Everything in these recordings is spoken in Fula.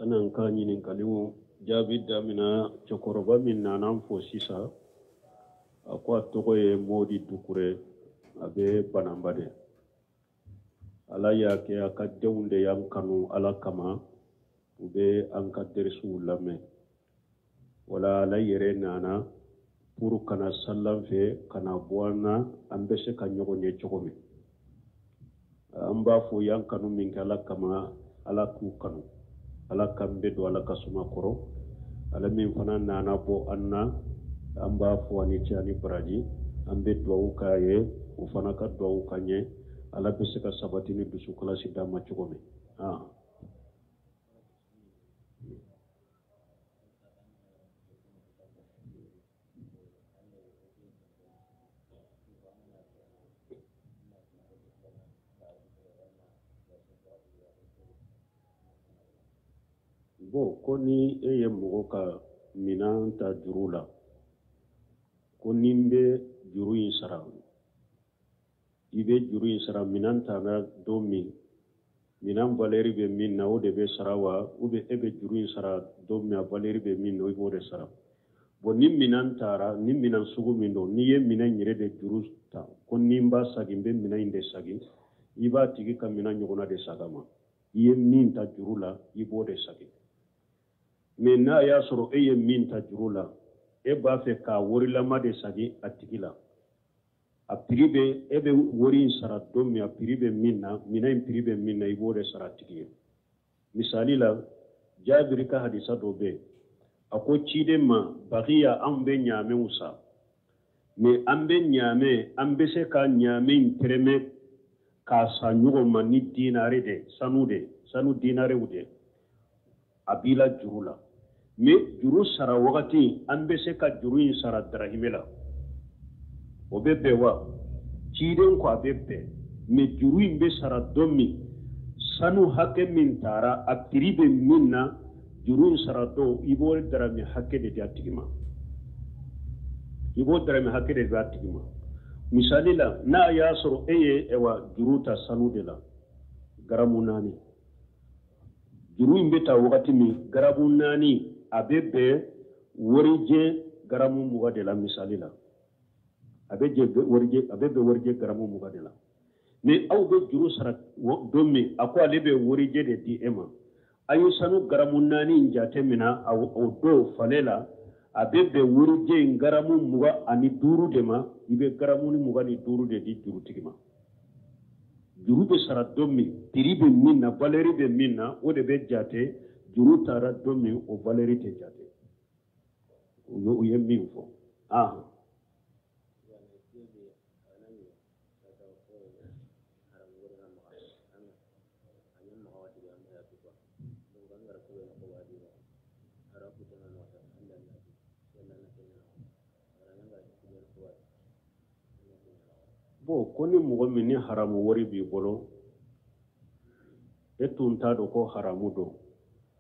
sanan ka ɲininkaliw jaabi damina cɛkɔrɔba min nana fo sisan a ko a tɔgɔ ye Modi Dukure a bɛ Bananba ala y'a kɛ a ka denw de y'an kanu ala kama u bɛ an ka derisiw lamɛn wala ala yɛrɛ nana pour kana sallan fɛ kana bɔ an na an bɛ se ka ɲɔgɔn ye cogo min an b'a fɔ y'an kanu min kɛ ala kama ala k'u kanu ala kan bɛ don ala ka suma kɔrɔ ala min fana nana bɔ an na an b'a fɔ ani cɛ ani baraji an bɛ duwawu k'a ye o fana ka duwawu ka ɲɛ ala bɛ se ka sabati ni dusukalasi d'a ma cogo min bon ko ni e ye mɔgɔ ka minan ta juru la ko ni n bɛ juru in sara i bɛ juru in sara minan ta na don min minan valeri bɛ min na o de bɛ sara wa ou bien e bɛ juru in sara don min a valeri bɛ min na i b'o de sara bon ni minan taara ni minan sugu min don n'i ye minan yɛrɛ de juru ta ko ni n b'a sagi n bɛ minan in de sagi i b'a tigi ka minan ɲɔgɔnna de saga ma i ye min ta juru la i b'o de sagi mais n'a y'a sɔrɔ e ye min ta juru la e b'a fɛ k'a warilama de sagi a tigi la a prix bɛ e bɛ wari in sara don min a prix bɛ min na minan in prix bɛ min na i b'o de sara a tigi ye misali la Jabiri ka hadisa dɔ bɛ a ko ciden ma baqiya an bɛ ɲaamɛw sa mais an bɛ ɲaamɛ an bɛ se ka ɲaamɛ in tɛrɛmɛ k'a sa ɲɔgɔn ma ni dinare de sanu dinarew de a b'i la juru la mais juru sara wagati an bɛ se ka juru in sara darahime la o bɛ bɛn wa ciden ko a bɛ bɛn mais juru in bɛ sara don min sanu hakɛ min taara a prix bɛ min na juru in sara don i b'o darahime hakɛ de di a tigi ma i b'o darahime hakɛ de di a tigi ma misali la n'a y'a sɔrɔ e ye juru ta sanu de la garamu 4 juru in bɛ ta wagati min garamu 4 a bɛ bɛn warijɛ garamu 20 de la misali la a bɛ bɛn warijɛ garamu 20 de la mais aw bɛ juru sara don min a ko ale bɛ warijɛ de di e ma a ye sanu garamu 4 in jate mina o don fale la a bɛ bɛn warijɛ in garamu 25 de ma i bɛ garamu 25 de di jurutigi ma juru bɛ sara don min prix bɛ min na valeri bɛ min na o de bɛ jate juru taara don min o valeri tɛ jate u ye min fɔ bon ko ni mɔgɔ min ni haramu wari b'i bolo e tun t'a dɔn ko haramu don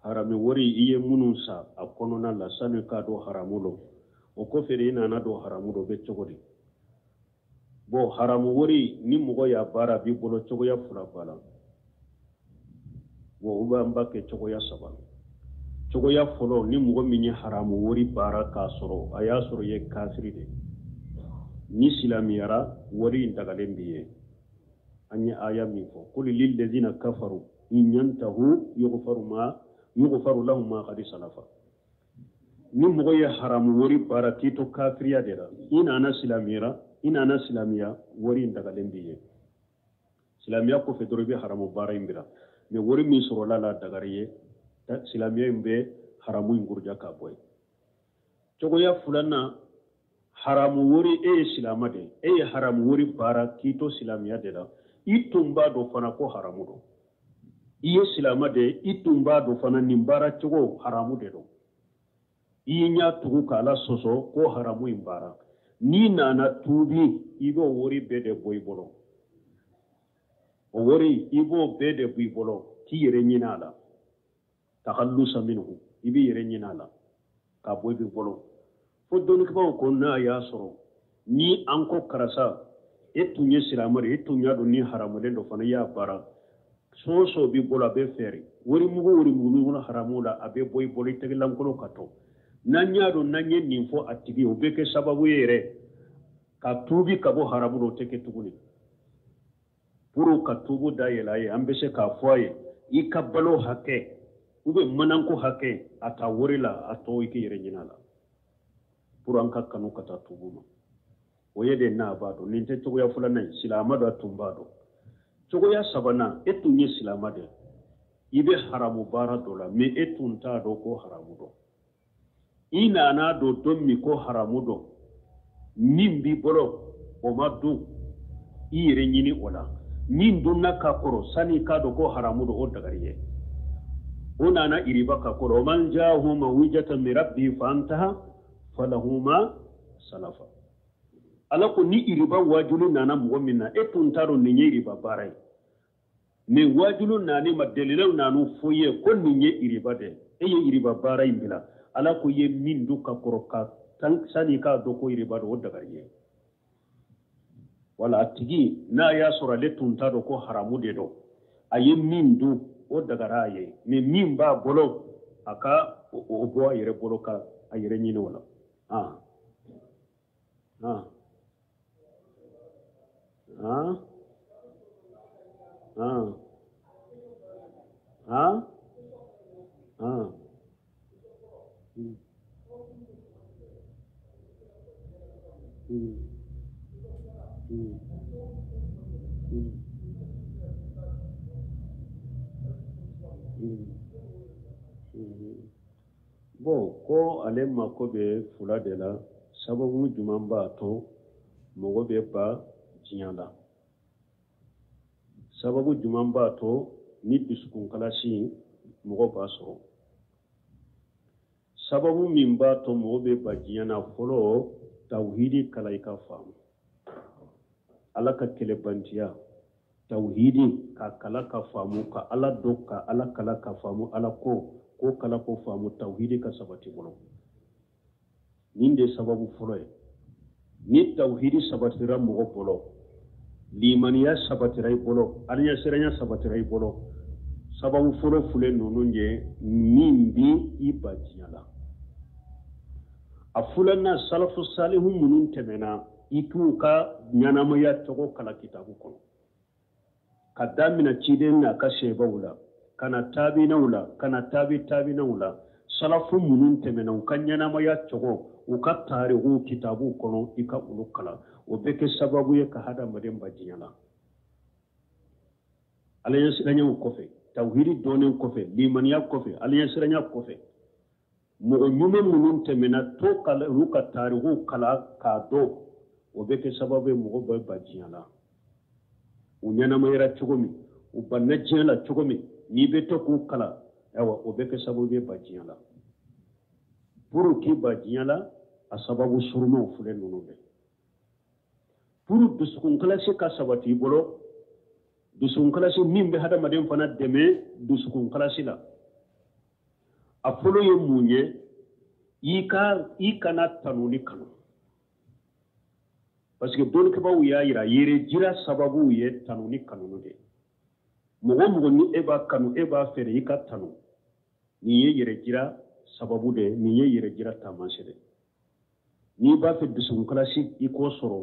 haramu wari i ye minnu sa a kɔnɔna la sani k'a dɔn haramu don o kɔfɛ de i nana dɔn haramu don bɛ cogo di bon haramu wari ni mɔgɔ y'a baara b'i bolo cogoya 2 b'a la bon u b'an ba kɛ cogoya 3 cogoya fɔlɔ ni mɔgɔ min ye haramu wari baara k'a sɔrɔ a y'a sɔrɔ i ye kafiri de ni silamiyara wari in dagalen b'i ye an ye aya min fɔ qul lil ladina kafaru in yantahu yughfaru lahum ma qad salafa ni mɔgɔ ye haramu wari baara k'i to kafiriya de la i nana silamiya wari in dagalen b'i ye silamiya kɔfɛ dɔrɔn i bɛ haramu baara in bila mais wari min sɔrɔla la dagari ye silamiya in bɛ haramu in gurja k'a bɔ ye cogoya 2nan haramu wari e ye silama de e ye haramu wari baara k'i to silamiya de la i tun b'a dɔn fana ko haramu don i ye silama de i tun b'a dɔn fana nin baara cogo haramu de don i ɲa tugu k'ala sɔsɔ ko haramu in baara n'i nana tuubi i b'o wari bɛɛ de bɔ i bolo o wari i b'o bɛɛ de bɔ i bolo k'i yɛrɛ ɲinɛ a la takhallusa minhu i b'i yɛrɛ ɲinɛ a la k'a bɔ i b'i bolo fo dɔnnibaw ko n'a y'a sɔrɔ ni an ko karisa e tun ye silama de e tun y'a dɔn ni haramulen dɔ fana i y'a baara soso bi bolo be feri wori mugo mi wona haramula abe boy boli tegelam ko kato nanya do nanye ninfo atigi obeke sababu yere ka tubi kabo haramulo teke tuguni puru ka tubu da yelaye ambese ka foye ikabalo hake ube mananko hake ata worila ato iki yere nyinala puru anka kanu kata tubu ma oyede na bado ninte togo ya fulana silama do atumbado togo ya sabana etunye silama de ibe haramu bara dola me etunta do ko haramu do ina na do dommi ko haramu do nimbi bolo o maddu ire nyini ola nin dunna ka koro sani ka do ko haramu do o dagariye ona na iriba ka koro man jahu mawijatan min rabbi fantaha falahuma salafa alako ni iriba wajulu nana mu'minna etuntaro ninye iriba barai ne wajulu nani madelilaw nanu foye ko ninye iriba de eye iriba barai bila alako ye mindu ka koro ka tan sani ka do ko iriba do dagariye wala atigi na ya sura le tuntaro ko haramu de do aye mindu o dagaraye ne mimba bolo aka o bo yere bolo ka ayere nyine wala ah Bon, ko ale mako be fula de la sababu juman ba to mogo be ba diɲa la sababu juman ba to ni dusukun kalasi mogo ba sɔrɔ sababu min ba to mogo be ba diɲa na fɔlɔ tawhidi kala i ka faamu ala ka kɛlɛbantiya tawhidi ka kala ka faamu ka ala dɔ ka ala kala ka faamu ala ko kala ko faamu tawhidi ka sabati bolo nin de sababu fɔlɔ ye ni tawhidi sabatira mogo bolo limaniya sabatira i bolo aliya siranya sabatira i bolo sababu fɔlɔ fule nunu ye min bi i ba diɲa la a fulanna salafu salihu minnu tɛmɛna i t'u ka ɲanamaya tɔgɔ kala kitabu kɔnɔ ka damina ciden n'a ka sebaw la kana taabinaw la kana taabinaw la salafu minnu tɛmɛna u ka ɲanamaya tɔgɔ u ka taarihu kitabu kɔnɔ i ka olu kala o bɛ kɛ sababu ye ka hadamaden ba diɲa la aliya siranyaw kɔfɛ tawhidi dɔɔnin kɔfɛ limaniya kɔfɛ aliya siranya kɔfɛ mɔgɔ ɲuman minnu tɛmɛna to kala olu ka taarihu kala k'a dɔn o bɛ kɛ sababu ye mɔgɔ bɛ ba diɲa la u ɲanamayara cogo min u banna diɲɛ la cogo min n'i bɛ to k'u kala ayiwa o bɛ kɛ sababu ye ba diɲa la pour k'i ba diɲa la a sababu surumaw filɛ ninnu bɛɛ pour dusukun kalasi ka sabati i bolo dusukun kalasi min bɛ hadamaden fana dɛmɛ dusukun kalasi la a fɔlɔ ye mun ye i kana tanu ni kanu parce que dɔnnikɛbaw y'a yira yere jira sababu ye tanu ni kanu de mɔgɔ mɔgɔ ni e b'a kanu e b'a fɛrɛ i ka tanu nin ye yɛrɛ jira sababu de nin ye yɛrɛ jira taamasiyɛn de n'i b'a fɛ dusukun kalasi i k'o sɔrɔ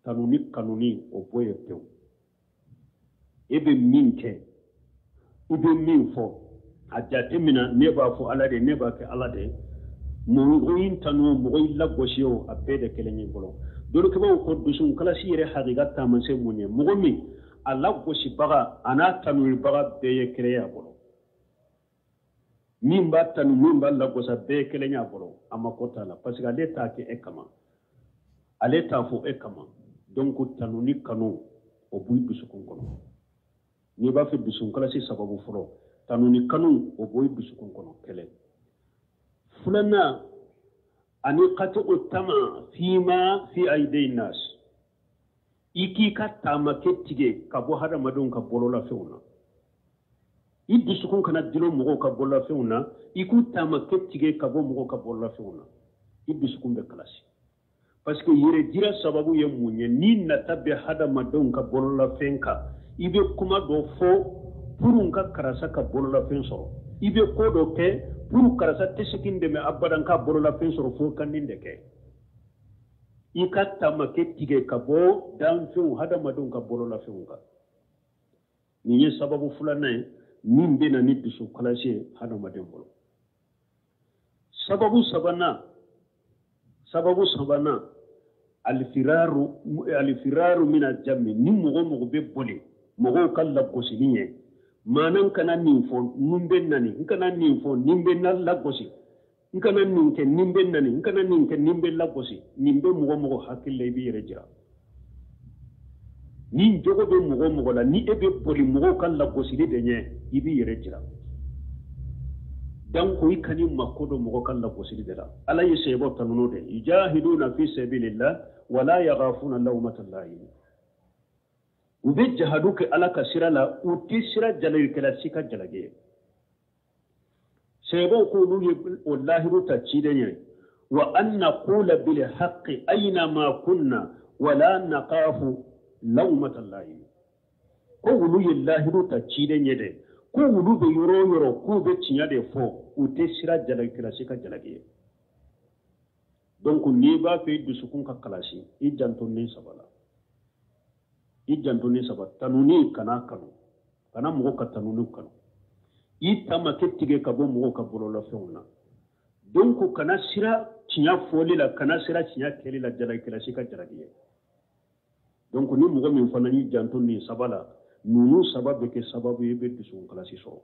tanu ni kanu ni o bɔ ye pewu e bɛ min kɛ i bɛ min fɔ a jate mina ne b'a fɔ ala de ne b'a kɛ ala de mɔgɔ in tanu mɔgɔ in lagosi o a bɛɛ de kelen ye fɔlɔ dɔnnikɛbaw ko dusukun kalasi yɛrɛ hakika taamasiyɛn mun ye mɔgɔ min a lagosibaga a n'a tanubaga bɛɛ ye kelen ye a bolo min b'a tanu min b'a lagosa bɛɛ ye kelen ye a bolo a ma ko t'a la parce que ale t'a kɛ e kama ale t'a fɔ e kama donc tanu ni kanu o b'i dusukun kɔnɔ n'i b'a fɛ dusukun kalasi sababu fɔlɔ tanu ni kanu o b'i dusukun kɔnɔ kɛlɛ filanan ani qati utama fima fi aidin nas iki ka taama kɛ tigɛ ka bɔ hadamadenw ka bololafɛnw na i dusukun kana dilo mɔgɔw ka bololafɛnw na i k'u taama kɛ tigɛ ka bɔ mɔgɔw ka bololafɛnw na i dusukun bɛ kalasi parce que yɛrɛ jira sababu ye mun ye ni nata bɛ hadamadenw ka bololafɛn kan i bɛ kuma dɔ fɔ purun ka karasa ka bolola fen soro ibe ko do ke puru karasa tesikin de me abadan ka bolola fen soro fo kanin de ke ikatta make tige ka bo dan fen hada madun ka bolola fen ka ni ye sababu fulana min bena ni dusu kalashe hada madun bolo sababu sabana alfiraru min aljammi ni mogo be bole mogo kala gosiliye manan kana nin fo numbe nani kana nin fo nimbe na lagosi kana nin ke nimbe nani kana nin ke nimbe lagosi nimbe mogo hakille bi yere jira ni jogo be mogo la ni ebe boli mogo kala gosili de nye ibi yere jira dan ko ikani makodo mogo kala gosili de la ala yesebo tanuno de yujahiduna fi sabilillah wala yaghafuna lawmata laim ube jahaduke ala ka sira la uti sira jalay kala sika jalage sebo ko lu wallahi ruta cidenye wa an naqula bil haqqi ayna ma kunna wala naqafu lawmata laim ko lu yillahi ruta cidenye de ko lu be yoro ko be cinya de fo uti sira jalay kala sika jalage donc ni ba fe dusukun ka kalasi i janto ni sabala tanuni kana mogo ka tanuni kanu i tama ke tige ka bo mogo ka bolola fenna donc kana sira tinya foli la kana sira tinya keli la jala kelasi ka jaragiye donc ni mogo min fana ni janto ni sabala nunu sababu ke sababu yebe dusukun kalasi so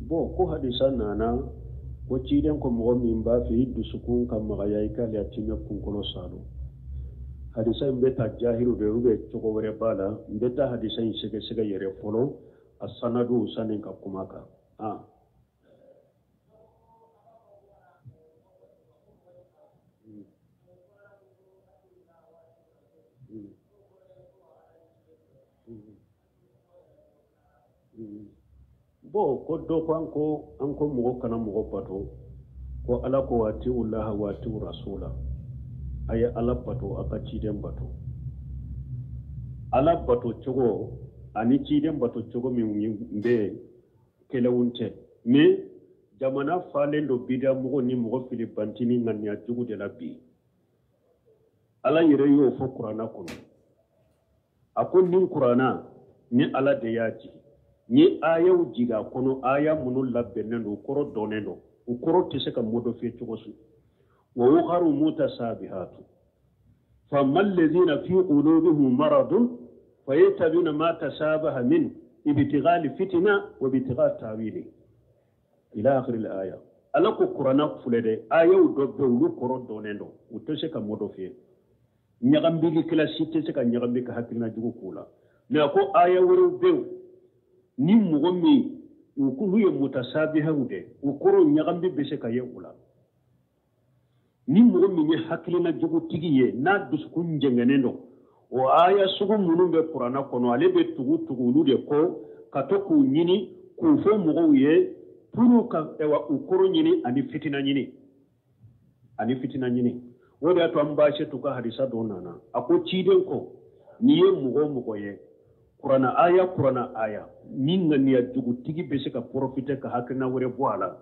bo ko hadisa nana ko ciden ko mo min ba fi dusukun kam magaya ikali atinga kun kono salo hadisa mbeta jahiru de rube choko wore bala mbeta hadisa sege yere folo asanadu sanin ka kumaka bo ko do ko anko mogo kana mogo bato ko ala ko wati ullaha wati rasula aya ala bato aka ciden bato ala bato chogo ani ciden bato chogo min mbe kelewunte me jamana falendo bida mogo ni mogo filibantini nganya jugu de la bi ala yere yo fo qur'ana kono akon nin qur'ana ni ala de yaji ni ayaw jiga kono aya munu labbenen o koro doneno o koro tese ka modo fe chogosu wa ukharu mutasabihatu famal ladina fi qulubihim maradun fayatabuna ma tasabaha min ibtighal fitna wa ibtighal tawili ila akhir al aya alako qur'ana fulede ayaw dobbe lu koro doneno o tese ka modo fe nyagambi klasite se ka nyagambi ka hakina jugo kula na ko aya woro bew ni mogo mi ukulu ye mutasabiha ude ukoro nyagambi bese ka ye ula ni mogo mi ni hakilina jugu tigiye na duskun jengenendo o aya sugu munun be qur'ana kono ale be tugu lu de ko katoku nyini ku fo mogo ye puru ka ewa ukoro nyini ani fitina nyini wodi ato ambashe tuka hadisa donana ako ciden ko ni ye mogo ye Qur'ana aya ninga niya jugu tigi bese ka profite ka hakina wore boala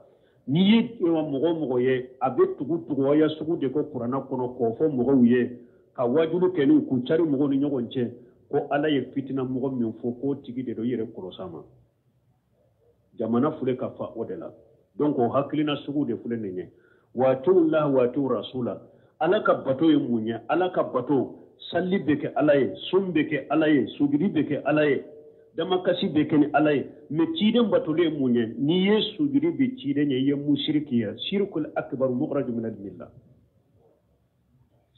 ni ye mogo ye abe tugu ya sugu de ko Qur'ana kono ko fo mogo ye ka wajulu kenu ku cari mogo ni nyogonche ko ala ye fitina mogo min fo ko tigi de do yere korosama jamana fule ka fa odela donc o hakilina sugu de fule nenye wa tullah wa rasula ala ka bato ye munya ala ka bato salli beke alaye sumbeke alaye sugiri beke alaye damakasi beke ni alaye me ciden batole munye ni ye sugiri be ciden ye mushrikiya shirkul akbar mukhraj min al-millah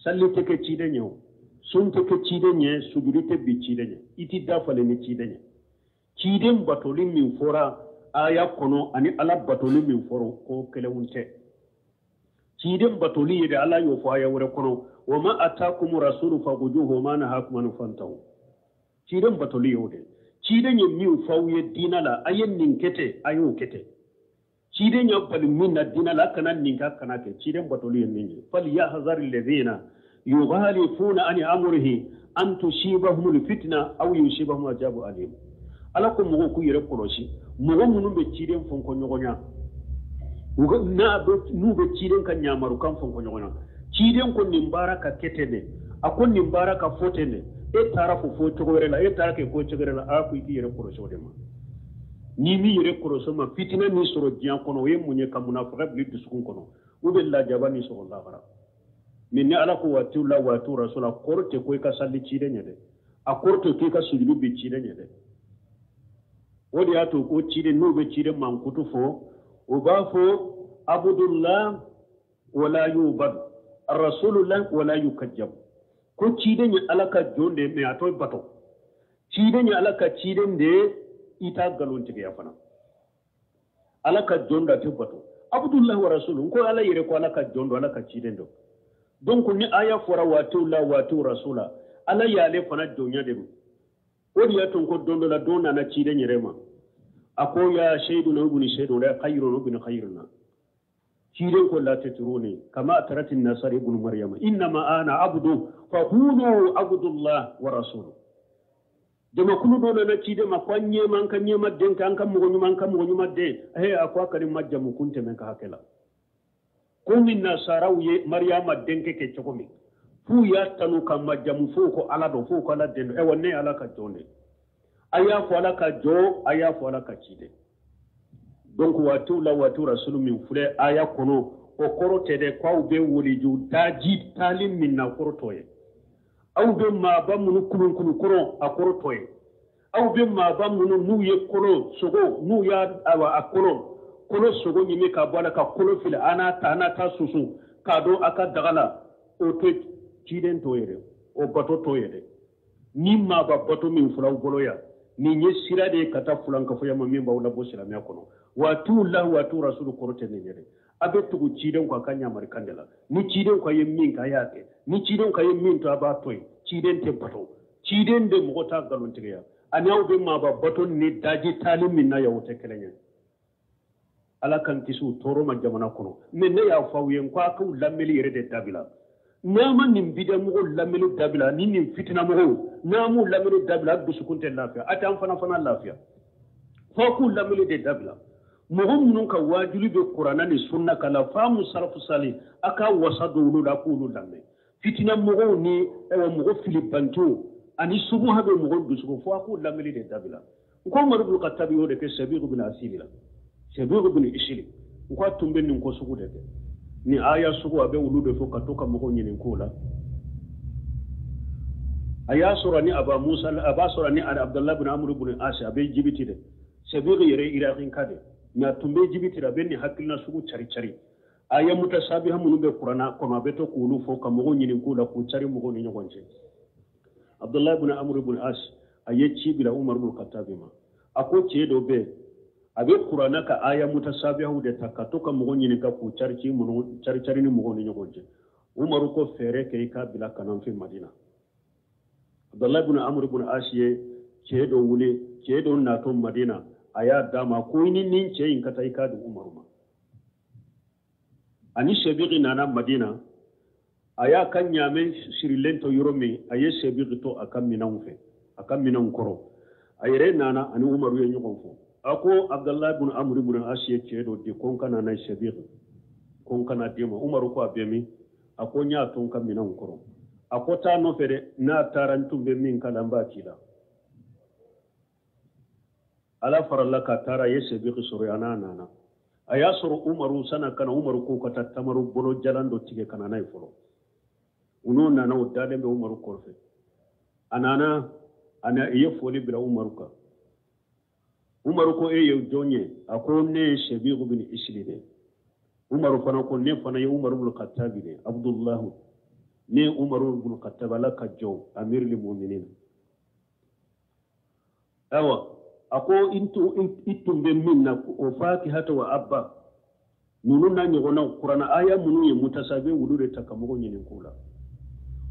salli teke ciden yo sun teke ciden ye sugiri te be ciden ye iti dafale ni ciden batole min fora aya kono ani ala batole min foro ko kelewunte ciden batoli ye de ala yo fo aya wore kono وما أتاكم رسول فخذوه وما نهاكم عنه فانتهوا ciden batoli yode ciden ye mi fawye dinala ayen ninkete ayo kete ciden ya bal minna dinala kana ninka kana ke ciden batoli ye ninje fal yahzar alladhina yughalifuna an amrihi an tusibahum alfitna aw yusibahum ajabu alim ala ko mo ku yere kolosi mo munu be ciden fonko nyogonya na do nu be ciden kan nyamaru kan fonko nyogonya ciden ko nimbaraka ketede akon nimbaraka fotene e tara fo chogorela e tara ke ko chogorela a ku yere koloso de ma ni mi yere koloso ma fitina ni soro dian kono ye munye kam munafiqa bi dusukun kono o be la jabani sallallahu alaihi min ni ala ko watu la watu rasula korte ko ka salli ciden nyede a korte ke ka sujudu bi ciden nyede wodi ato ko ciden no be ciden man kutu fo o ba fo abdullah wala yubad rasulullah wala yukajjab ko ciden ya alaka jonde me ato bato ciden ya alaka ciden de ita galon tige yafana alaka jonda te bato abdullah wa rasulun ko ala yere ko alaka jondo alaka ciden do donc ni aya fora watu la watu rasula ala yale fana donya de wodi ato ko dondo la dona na ciden yerema ako ya shaidu na ibn shaidu la khayrun ibn khayruna ciden ko la tatruni kama ataratin nasar ibn maryam inma ana abdu fa qulu abdullah wa rasuluhu dama kulu dole na ciden ma kwanye man kan yema den kan kan mugo man kan mugo madde akwa karim majjamu kunte men ka hakela ko min nasaraw ye maryam den ke chokomi fu ya tanu kan majjamu fu ko ala do fu ko ala den wonne ala ka jonde aya fo ala ka jo aya fo ala ka cide donc watu la watu rasul min fule aya kono o korote de kwa ube woli ju daji talim min na korotoye aw be ma ba munu kulun kulun koro a korotoye aw be ma ba munu nu ye koro sogo nu ya awa akoro kolo sogo nyime ka bala ka kolo fil ana ta susu ka do aka dagala o to ciden toyere o bato toyere ni ma ba bato min fulaw boloya ni nye sira de kata fulanka fo yama mimba wala bo sira me kono watu la watu rasul korote ne nyere abe tugu ciden ko kanya mar kandela ni ciden ko yem min ka yake ni ciden ko yem min to aba toy ciden te bato ciden de mo ta galon tiya anyaw be ma ba bato ni daji talim min na yawote kelenya ala kan kisu toro ma jamana kono men ne ya fawyen ko akau lameli yere de dabila nama nin bida mugo lamelu dabila ni nin fitina mugo namu lamelu dabila dusukunte lafiya atan fana lafiya foku lamelu de dabila mugo munun ka wajulu be qur'ana ni sunna kala famu salafu sali aka wasadu da kulu lamme fitina mugo ni ewa mugo filibantu ani subu habe mugo dusuko foku lamelu de dabila ko marubul qatabi wode ke sabiq bin asilila sabiq bin ishili ko tumbe nin ko sugu de ni aya sugu abe wulude fo katoka mo nyinin kula aya sura ni aba musa aba sura ni abdullah ibn amr ibn as abe jibiti de sabiri yere iraqin kade na tumbe jibiti da benni hakilna sugu cari aya mutasabiha munu be qur'ana kono abe to kulu fo kam mo nyinin kula ku cari mo ni nyogonje abdullah ibn amr ibn as aye cibila umar ibn khattab ma ako cedo be abe qur'ana ka aya mutasabihu de takatoka mugo nyini ka ku charci muno charcari ni mugo ni nyogonje umaru ko fere ke ka bila kanan fi madina abdullah ibn amr ibn asiye cedo wule cedo na to madina aya dama ko ni nin ce in ka tai ka da umaru ma ani shebiqi nana madina aya kan nyame shirilento yurome aye shebiqi to akan minan fe akan minan koro ayre nana ani umaru ye nyogon fo ako abdullah ibn amr ibn asiye cedo de kon kana na shabiq kon kana dema umaru ko abemi ako nya ton kam minan koro ako ta no fere na tarantum be min kala mbakila ala farallaka tara ye shabiq suryana nana aya suru umaru sana kana umaru ko kata tamaru bolo jalando tige kana nay folo uno nana udale be umaru korfe ana iye foli bila umaru ka umaru ko ye jonye ako ne shabiq bin islide umaru fana ko ne fana ye umaru bin khattab ne abdullah ne umaru bin khattab la ka jo amir lil mu'minin awa ako intum be minna o fakihata wa abba nunu na nyogona qur'ana aya munu ye mutasabe wulure takamugo nyinin kula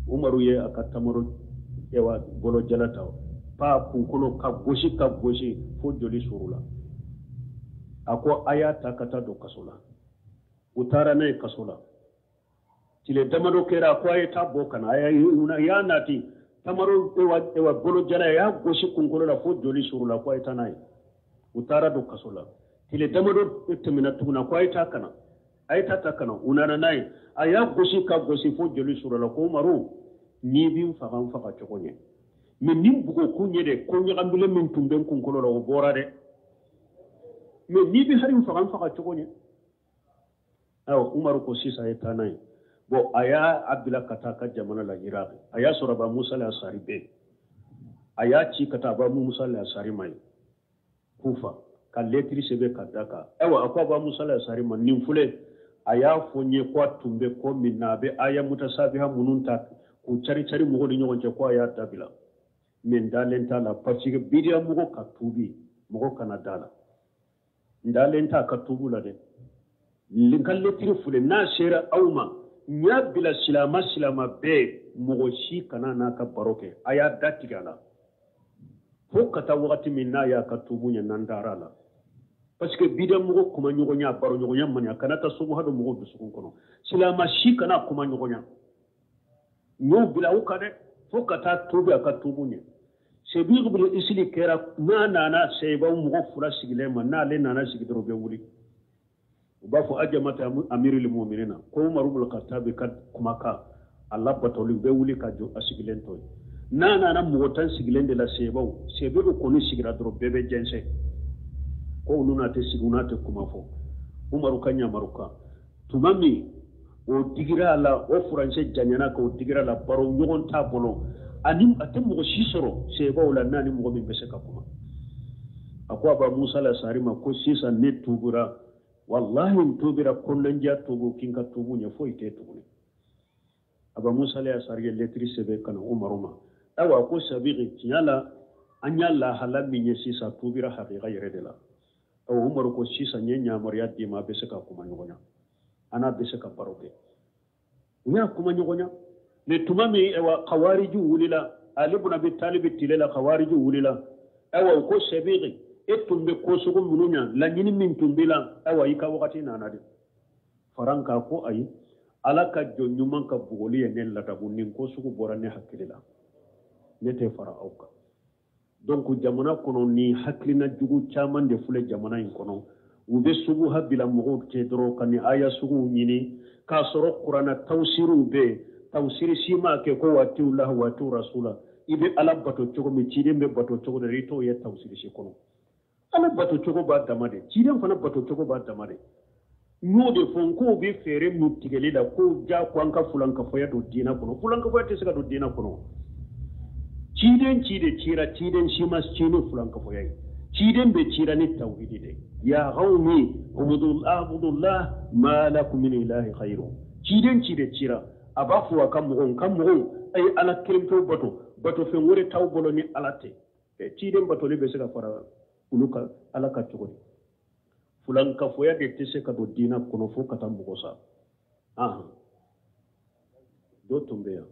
umaru ye akatamaro ewa bolo jalata pa kunkolo ka gosi fo joli surula ako aya takata do kasola utara ne kasola tile damado kera ko ay ta bokana ay ya nati tamaro ewa bolo jala ya gosi kunkolo la fo joli surula ko ay tanay utara do kasola tile damado temina tuguna ko ay ta kana ay ta takana unana nay aya gosi ka gosi fo joli surula ko maru ni bi fagan faga chokonye min nim bugo kunye de ko nyagambile min tumben kunkolo la bora de min ni bi harim fagan faga chokonye aw umaru ko sisa ay tanay bo aya abdullah kataka jamana la iraq aya soraba musa la asari be aya ci kataba musa la asari mai kufa ka letri sebe kadaka ewa akwa ba musa la asari man nim fule aya fonye ko tumbe ko minabe aya mutasabiha mununta ku cari cari mugo di nyogon ko aya dabila min dalenta la pasige bidia mugo ka tubi mugo kana dala dalenta ka tubula de linkal letri fule na shera awma nya bila silama be mugo shi kana na ka baroke aya datigala fo kata wakati minna ya ka tubu nya nandara la parce que bidia mugo kuma nyogo nya baro nyogo nya manya kana ta subu hado mugo bisukun kono silama shi kana kuma nyogo nya nyo bila ukade fo kata tubu aka tubu nya sebigu bil isli kera na seba mugo fura sigile man na le nana sigidro be wuli bafo ajamata amirul mu'minina ko marubul khattabi kad kumaka Allah batoli be wuli ka jo asigilen to na mugotan sigilen de la sebaw sebedo ko ni sigira dro bebe jense ko nuna te siguna te kuma fo umaru kanya maruka tumami o digira la o furanse janyana ko digira la baro nyogon ta bolo anim atem mugo sisoro sebaw la nani mugo min bese ka kuma akwa ba musa la sarima ko sisa ne tubura wallahi tubira kullun ja tubu kinka tubu nya fo ite tubu aba musa la sariye letri sebe kana umaruma awa ko sabiri tiala anyalla halami nye sisa tubira haqiqa yeredela aw umaru ko sisa nyenya mariya di ma bese ka kuma nyogonya ana bese ka baroke unya kuma nyogonya ne tumami ewa qawariju wulila ali ibn abi talib tilela qawariju wulila awa ko sabiri etumbe ko sugu mununya la nyini min tumbila awa yika wakati nanade faranka ko ayi alaka jonyuman ka bugoli ya nen lata bunnin ko sugu borane hakilila nete fara auka donc jamana kono ni haklina jugu chaman de fule jamana in kono ube sugu habila mugo te doro kani aya sugu nyini ka soro qur'ana tawsiru be tawsiri sima ke ko wati allah wa tu rasula ibe ala bato chogo mi chide be bato chogo de rito ya tawsiri shi kono ala bato chogo ba damade chide fana bato chogo ba damade nyode fon ko be fere mu tigele da ko ja ko anka fulanka foya do dina kono fulanka foya te sega do dina kono ciden shi mas cine fulanka foya ciden be cira ni tauhidi de ya qaumi ubudullah ma lakum min ilahi khairu ciden cira abafu wa kam ay ala kirimto bato fe wore taw bolo ni alate ciden bato le be sega fara uluka ala ka tugoni fulanka foya de tese ka do dina kono fo kata mugo sa do tumbe ya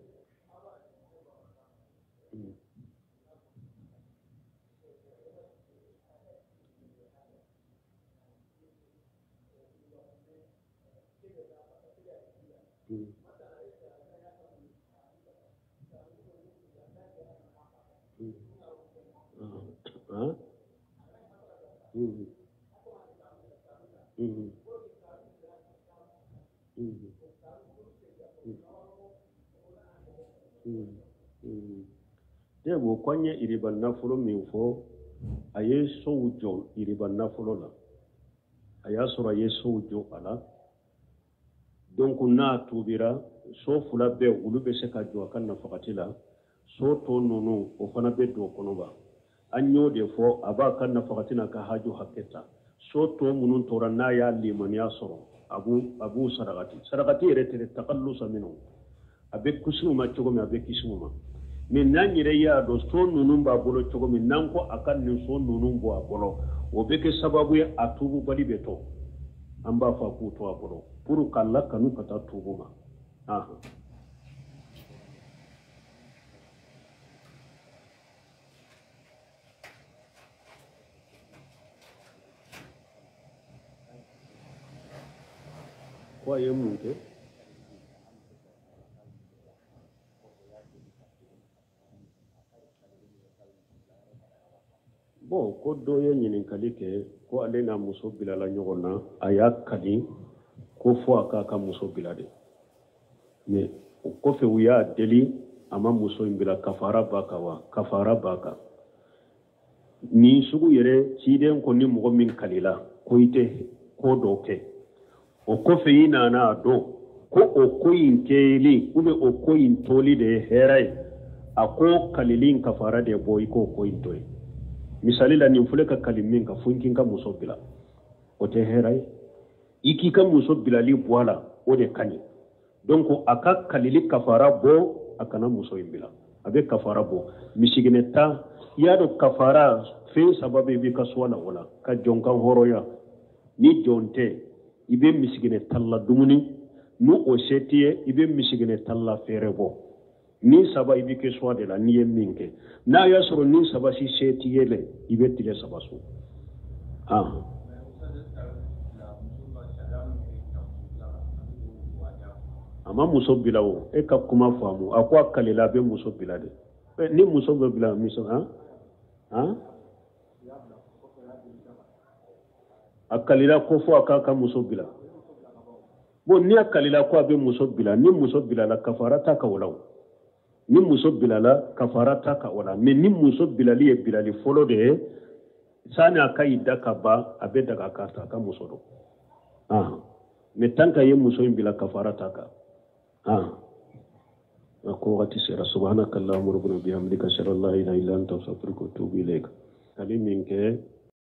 Debo kwanye iriban nafulo minfo aye soujo iriban nafulo la aya sura ye soujo ala donc na tubira so fula be ulube se ka jo kan na fakatila so to nono o fana be do kono ba anyo de fo aba kan na fakatina ka haju haketa so to munun tora na ya liman ya soro abu sadaqati rete taqallusa minhu abe kusuma chogo me abe kisuma min nan yire ya do so nunun ba bolo chogo min nan ko akan ni so nunun bo abolo o be ke sababu ya atubu bali beto amba fa ku to abolo puru kala kanu kata tubu ma ko ye mun kɛ bon ko dɔ ye ɲininkali kɛ ko ale n'a muso bilala ɲɔgɔn na a y'a kali ko fɔ a k'a ka muso bila de mais o kɔfɛ u y'a deli a ma muso in bila kafara b'a kan wa kafara b'a kan nin sugu yɛrɛ ciden ko ni mɔgɔ min kalila ko i tɛ ko dɔ kɛ o kɔfɛ i nana a dɔn ko o ko in kɛli ou bien o ko in tɔli de ye hɛrɛ ye a ko kalili in kafara de bɔ i k'o ko in tɔ ye misali la nin filɛ ka kali min kan fo n k'i ka muso bila o tɛ hɛrɛ ye i k'i ka muso bilali bɔ a la o de ka ɲi donc a ka kalili kafara bɔ a kana muso in bila a bɛ kafara bɔ misiginɛ ta i y'a dɔn kafara fɛn saba bɛ i b'i ka so la o la ka jɔn kan hɔrɔnya ni jɔn tɛ i bɛ misiginɛ talla dumuni n'o o se t'i ye i bɛ misiginɛ talla fɛɛrɛ bɔ ni saba i bɛ kɛ so de la n'i ye min kɛ n'a y'a sɔrɔ ni saba si se t'i ye dɛ i bɛ tigɛ saba so a ma muso bila o e ka kuma faamu a ko a kalila a bɛ muso bila de ni muso bɛ bila muso a kalila ko fɔ a k'a ka muso bila bon ni a kalila ko a bɛ muso bila ni muso bilala kafara t'a ka o la ni muso bilala kafara t'a ka o la mais ni muso bilali ye bilali fɔlɔ de ye sani a ka i da ka ban a bɛ daga k'a ta a ka muso dɔn mais tant que ye muso in bila kafara t'a kan ko wagati sera subhanaka allahumma rabbana bihamdika ashhadu an la ilaha illa anta astaghfiruka wa atubu ilayk kali min kɛ